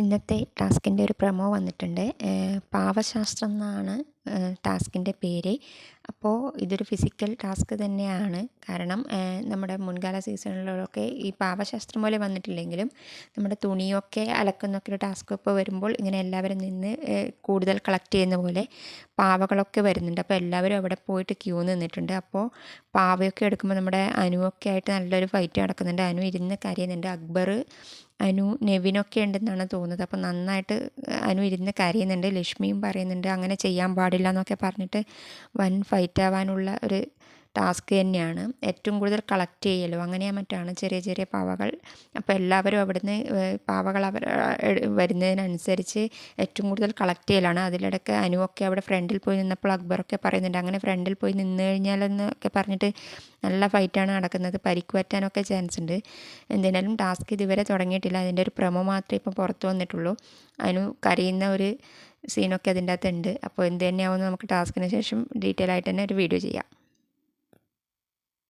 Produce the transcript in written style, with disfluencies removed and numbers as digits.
ഇന്നത്തെ ടാസ്കിൻ്റെ ഒരു പ്രൊമോ വന്നിട്ടുണ്ട്. പാവശാസ്ത്രം എന്നാണ് ടാസ്കിൻ്റെ പേര്. അപ്പോൾ ഇതൊരു ഫിസിക്കൽ ടാസ്ക് തന്നെയാണ്. കാരണം നമ്മുടെ മുൻകാല സീസണുകളിലൊക്കെ ഈ പാവശാസ്ത്രം പോലെ വന്നിട്ടില്ലെങ്കിലും നമ്മുടെ തുണിയൊക്കെ അലക്കുന്നൊക്കെ ഒരു ടാസ്ക് ഇപ്പോൾ വരുമ്പോൾ ഇങ്ങനെ എല്ലാവരും നിന്ന് കൂടുതൽ കളക്ട് ചെയ്യുന്ന പോലെ പാവകളൊക്കെ വരുന്നുണ്ട്. അപ്പോൾ എല്ലാവരും അവിടെ പോയിട്ട് ക്യൂ നിന്നിട്ടുണ്ട്. അപ്പോൾ പാവയൊക്കെ എടുക്കുമ്പോൾ നമ്മുടെ അനുവൊക്കെ ആയിട്ട് നല്ലൊരു ഫൈറ്റ് നടക്കുന്നുണ്ട്. അനു ഇരുന്ന് കരയുന്നുണ്ട്. അക്ബർ, അനു, നെവിനൊക്കെ ഉണ്ടെന്നാണ് തോന്നുന്നത്. അപ്പോൾ നന്നായിട്ട് അനു ഇരുന്ന് കരയുന്നുണ്ട്. ലക്ഷ്മിയും പറയുന്നുണ്ട് അങ്ങനെ ചെയ്യാൻ പാടില്ല എന്നൊക്കെ പറഞ്ഞിട്ട് വൻ ഫൈറ്റ് ആവാനുള്ള ഒരു ടാസ്ക് തന്നെയാണ്. ഏറ്റവും കൂടുതൽ കളക്ട് ചെയ്യലോ അങ്ങനെയാ മറ്റാണ് ചെറിയ ചെറിയ പാവകൾ. അപ്പോൾ എല്ലാവരും അവിടുന്ന് പാവകൾ വരുന്നതിനനുസരിച്ച് ഏറ്റവും കൂടുതൽ കളക്ട് ചെയ്യലാണ്. അതിലിടയ്ക്ക് അനുവൊക്കെ അവിടെ ഫ്രണ്ടിൽ പോയി നിന്നപ്പോൾ അക്ബറൊക്കെ പറയുന്നുണ്ട് അങ്ങനെ ഫ്രണ്ടിൽ പോയി നിന്ന് കഴിഞ്ഞാലെന്നൊക്കെ പറഞ്ഞിട്ട് നല്ല ഫൈറ്റാണ് നടക്കുന്നത്. പരിക്ക് പറ്റാനൊക്കെ ചാൻസ് ഉണ്ട്. എന്തിനാലും ടാസ്ക് ഇതുവരെ തുടങ്ങിയിട്ടില്ല. അതിൻ്റെ ഒരു പ്രൊമോ മാത്രമേ ഇപ്പോൾ പുറത്ത് വന്നിട്ടുള്ളൂ. അനു കരയുന്ന ഒരു സീനൊക്കെ അതിൻ്റെ അകത്തുണ്ട്. അപ്പോൾ എന്ത് തന്നെയാവുമെന്ന് നമുക്ക് ടാസ്കിന് ശേഷം ഡീറ്റെയിൽ ആയിട്ട് തന്നെ ഒരു വീഡിയോ ചെയ്യാം.